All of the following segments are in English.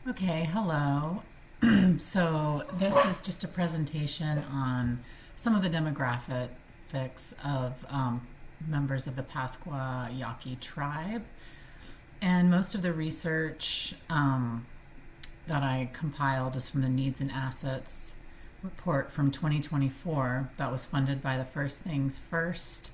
Okay, hello. So this is just a presentation on some of the demographics of members of the Pascua Yaqui tribe. And most of the research that I compiled is from the Needs and Assets report from 2024 that was funded by the First Things First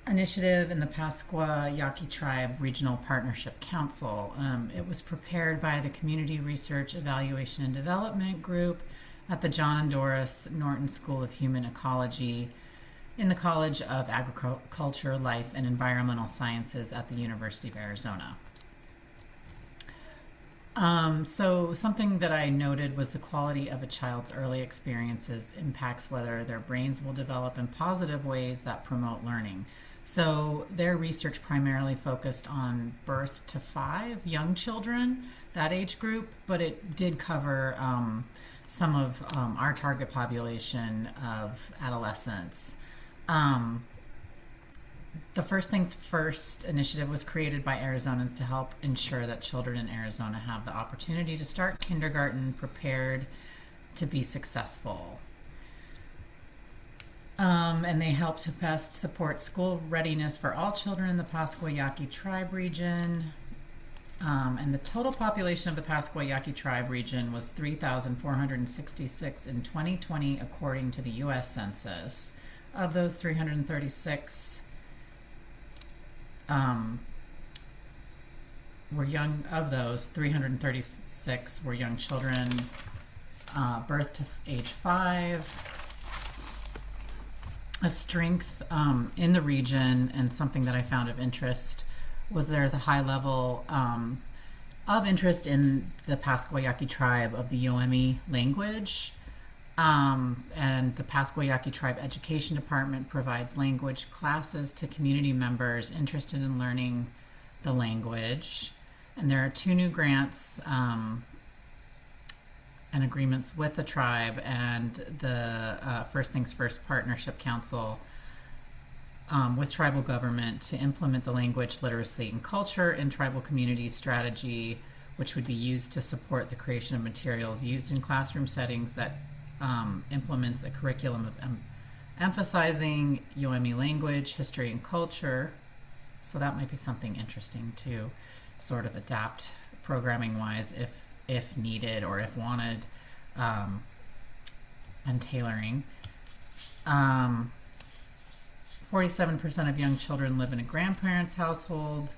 initiative in the Pascua Yaqui Tribe Regional Partnership Council. It was prepared by the Community Research Evaluation and Development Group at the John and Doris Norton School of Human Ecology in the College of Agriculture, Life, and Environmental Sciences at the University of Arizona. So something that I noted was the quality of a child's early experiences impacts whether their brains will develop in positive ways that promote learning. So their research primarily focused on birth to 5 young children, that age group, but it did cover some of our target population of adolescents. The First Things First initiative was created by Arizonans to help ensure that children in Arizona have the opportunity to start kindergarten prepared to be successful. And they help to best support school readiness for all children in the Pascua Yaqui tribe region. And the total population of the Pascua Yaqui tribe region was 3,466 in 2020, according to the U.S. Census. Of those 336 were young. Of those 336 were young children, birth to age 5. A strength in the region, and something that I found of interest, was there's a high level of interest in the Pascua Yaqui tribe of the Yoemi language. And the Pascua Yaqui Tribe Education Department provides language classes to community members interested in learning the language. And there are 2 new grants and agreements with the tribe and the First Things First Partnership Council with tribal government to implement the language, literacy, and culture in tribal communities strategy, which would be used to support the creation of materials used in classroom settings that implements a curriculum of emphasizing Yoemi language, history, and culture. So that might be something interesting to sort of adapt programming-wise if needed or if wanted, and tailoring. 47% of young children live in a grandparent's household.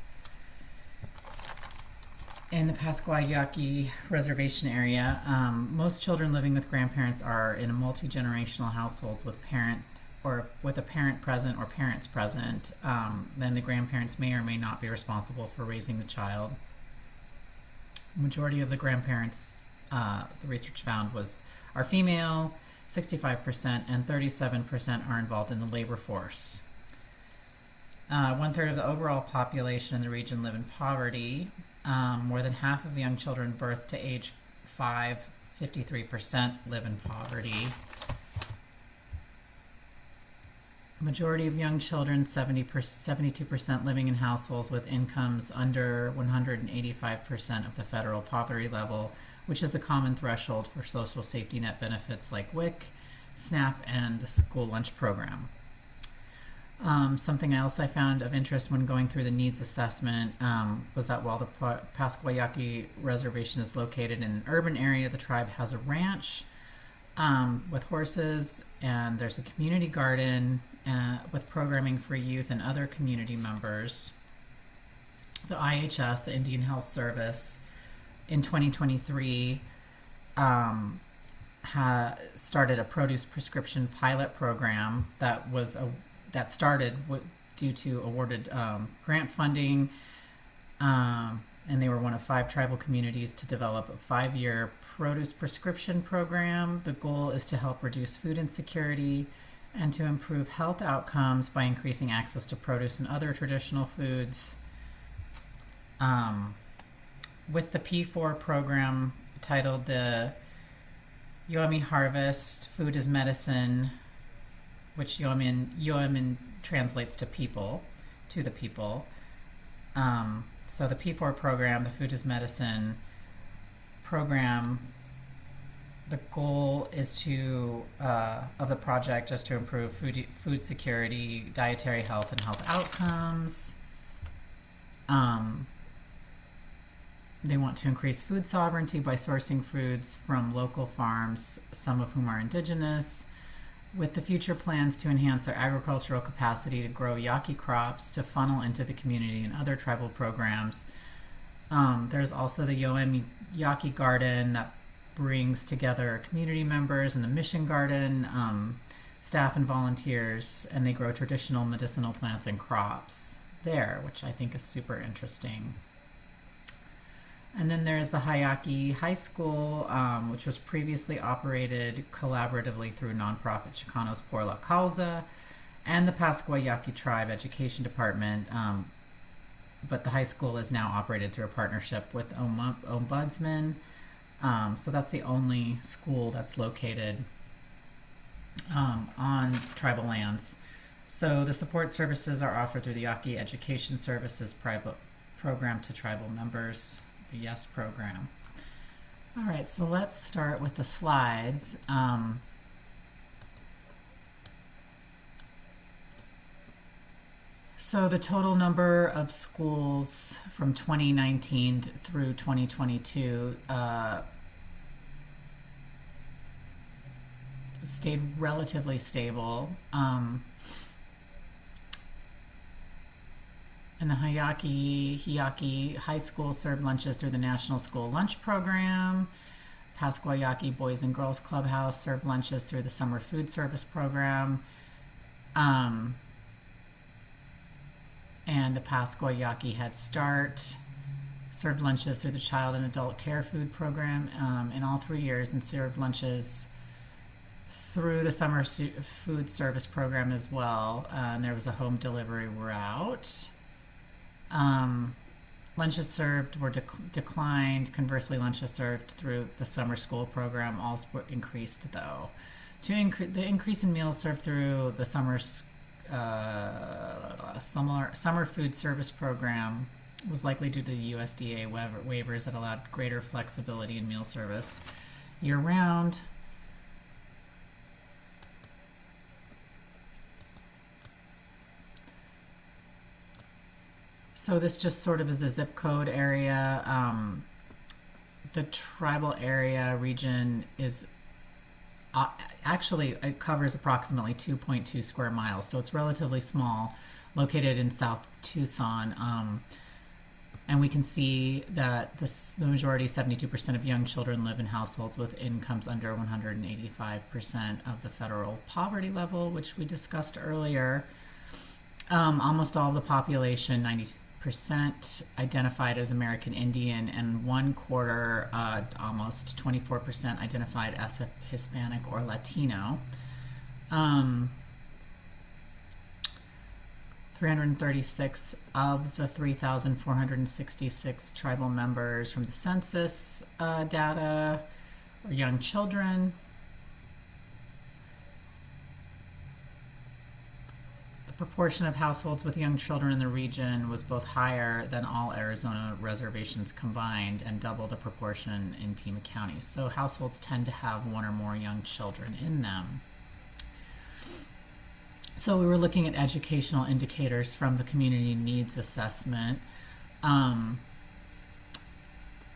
In the Pascua Yaqui reservation area, most children living with grandparents are in multi-generational households with a parent present or parents present. Then the grandparents may or may not be responsible for raising the child. Majority of the grandparents, the research found, are female, 65%, and 37% are involved in the labor force. 1/3 of the overall population in the region live in poverty. More than half of young children birth to age 5, 53% live in poverty. Majority of young children, 72%, living in households with incomes under 185% of the federal poverty level, which is the common threshold for social safety net benefits like WIC, SNAP, and the school lunch program. Something else I found of interest when going through the needs assessment was that while the Pascua Yaqui reservation is located in an urban area, the tribe has a ranch with horses, and there's a community garden with programming for youth and other community members. The IHS, the Indian Health Service, in 2023 started a produce prescription pilot program that started due to awarded grant funding, and they were one of 5 tribal communities to develop a 5-year produce prescription program. The goal is to help reduce food insecurity and to improve health outcomes by increasing access to produce and other traditional foods. With the P4 program titled the Yoemi Harvest, Food is Medicine, which Yoemin translates to people, to the people. So the P4 program, the Food is Medicine, program, the goal is to of the project is to improve food security, dietary health, and health outcomes. They want to increase food sovereignty by sourcing foods from local farms, some of whom are indigenous, with the future plans to enhance their agricultural capacity to grow Yaqui crops to funnel into the community and other tribal programs. There's also the Yaqui Garden that brings together community members and the mission garden, staff and volunteers, and they grow traditional medicinal plants and crops there, which I think is super interesting. And then there's the Yaqui High School, which was previously operated collaboratively through nonprofit Chicanos por la Causa and the Pascua Yaqui Tribe Education Department. But the high school is now operated through a partnership with Ombudsman. So that's the only school that's located on tribal lands. So the support services are offered through the Yaqui Education Services program to tribal members, the YES program. All right, so let's start with the slides. So the total number of schools from 2019 through 2022 stayed relatively stable. And the Yaqui High School served lunches through the National School Lunch Program. Pascua Yaqui Boys and Girls Clubhouse served lunches through the Summer Food Service Program. And the Pascua Yaqui Head Start served lunches through the Child and Adult Care Food Program in all 3 years, and served lunches through the Summer Food Service Program as well. And there was a home delivery route. Lunches served were declined. Conversely, lunches served through the summer school program also increased, though. The increase in meals served through the summer food service program was likely due to the USDA waivers that allowed greater flexibility in meal service year-round. So this just sort of is the zip code area. The tribal area region is actually, it covers approximately 2.2 square miles, so it's relatively small, located in South Tucson. And we can see that the majority, 72% of young children, live in households with incomes under 185% of the federal poverty level, which we discussed earlier. Almost all of the population, 90% identified as American Indian, and 1/4, almost 24%, identified as Hispanic or Latino. 336 of the 3,466 tribal members from the census data are young children. Proportion of households with young children in the region was both higher than all Arizona reservations combined and double the proportion in Pima County. So households tend to have one or more young children in them. So we were looking at educational indicators from the community needs assessment.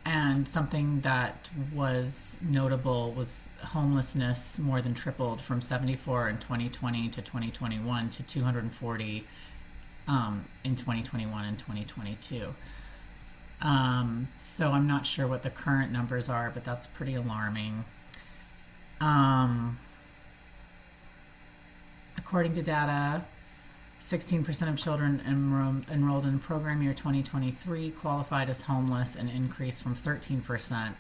And something that was notable was homelessness more than tripled from 74 in 2020 to 2021 to 240 in 2021 and 2022. So I'm not sure what the current numbers are, but that's pretty alarming. According to data, 16% of children enrolled in program year 2023 qualified as homeless, an increase from 13%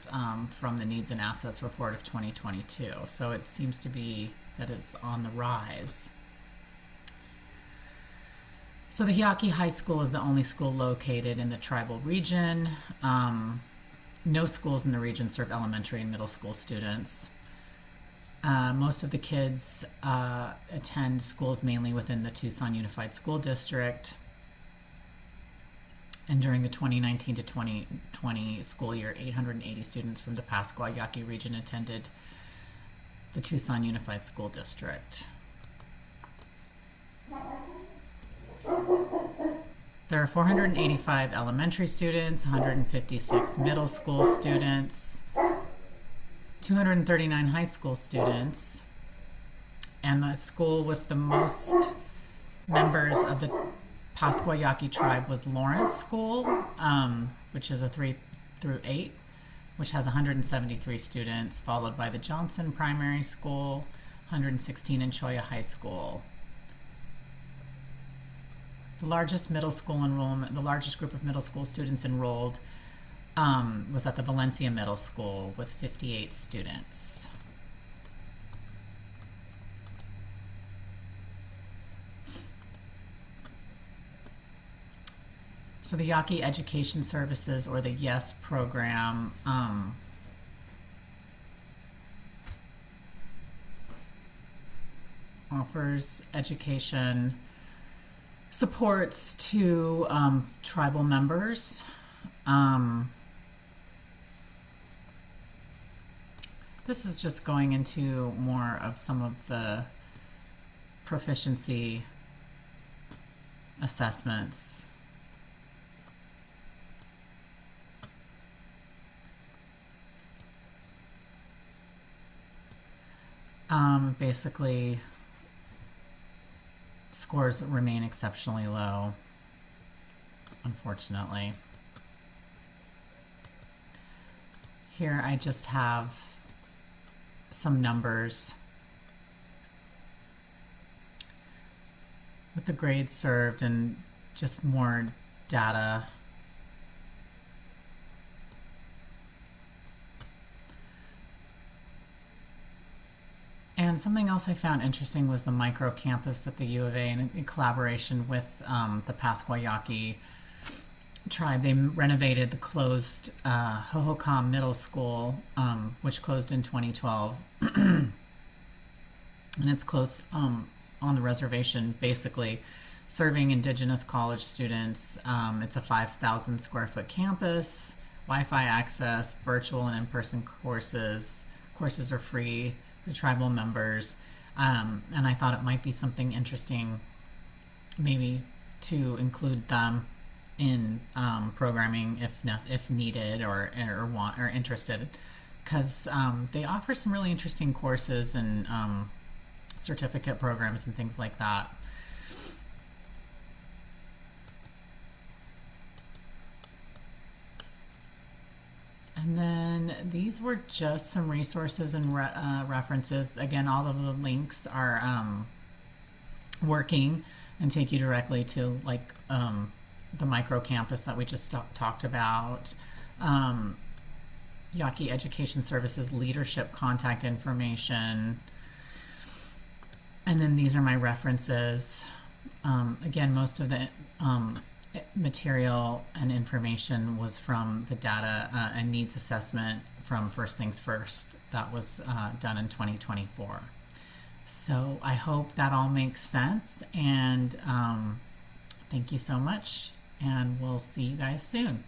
from the needs and assets report of 2022. So it seems to be that it's on the rise. So the Yaqui High School is the only school located in the tribal region. No schools in the region serve elementary and middle school students. Most of the kids attend schools mainly within the Tucson Unified School District. And during the 2019 to 2020 school year, 880 students from the Pascua Yaqui region attended the Tucson Unified School District. There are 485 elementary students, 156 middle school students, 239 high school students, and the school with the most members of the Pascua Yaqui tribe was Lawrence School, which is a 3 through 8, which has 173 students, followed by the Johnson Primary School, 116, and Choya High School. The largest middle school enrollment, the largest group of middle school students enrolled was at the Valencia Middle School with 58 students. So the Yaqui Education Services, or the YES program, offers education supports to tribal members. This is just going into more of some of the proficiency assessments. Basically, scores remain exceptionally low, unfortunately. Here I just have some numbers with the grades served and just more data. And something else I found interesting was the micro campus that the U of A, in collaboration with the Pascua Yaqui tribe, they renovated the closed Hohokam Middle School, which closed in 2012. And it's close on the reservation, basically serving Indigenous college students. It's a 5,000 square foot campus, Wi-Fi access, virtual and in-person courses. Courses are free for tribal members, and I thought it might be something interesting maybe to include them in programming if needed or interested, because they offer some really interesting courses and certificate programs and things like that. And then these were just some resources and references. Again, all of the links are working and take you directly to like the micro campus that we just talked about. Yaqui Education Services leadership contact information. And then these are my references. Again, most of the material and information was from the data and needs assessment from First Things First that was done in 2024. So I hope that all makes sense, and thank you so much, and we'll see you guys soon.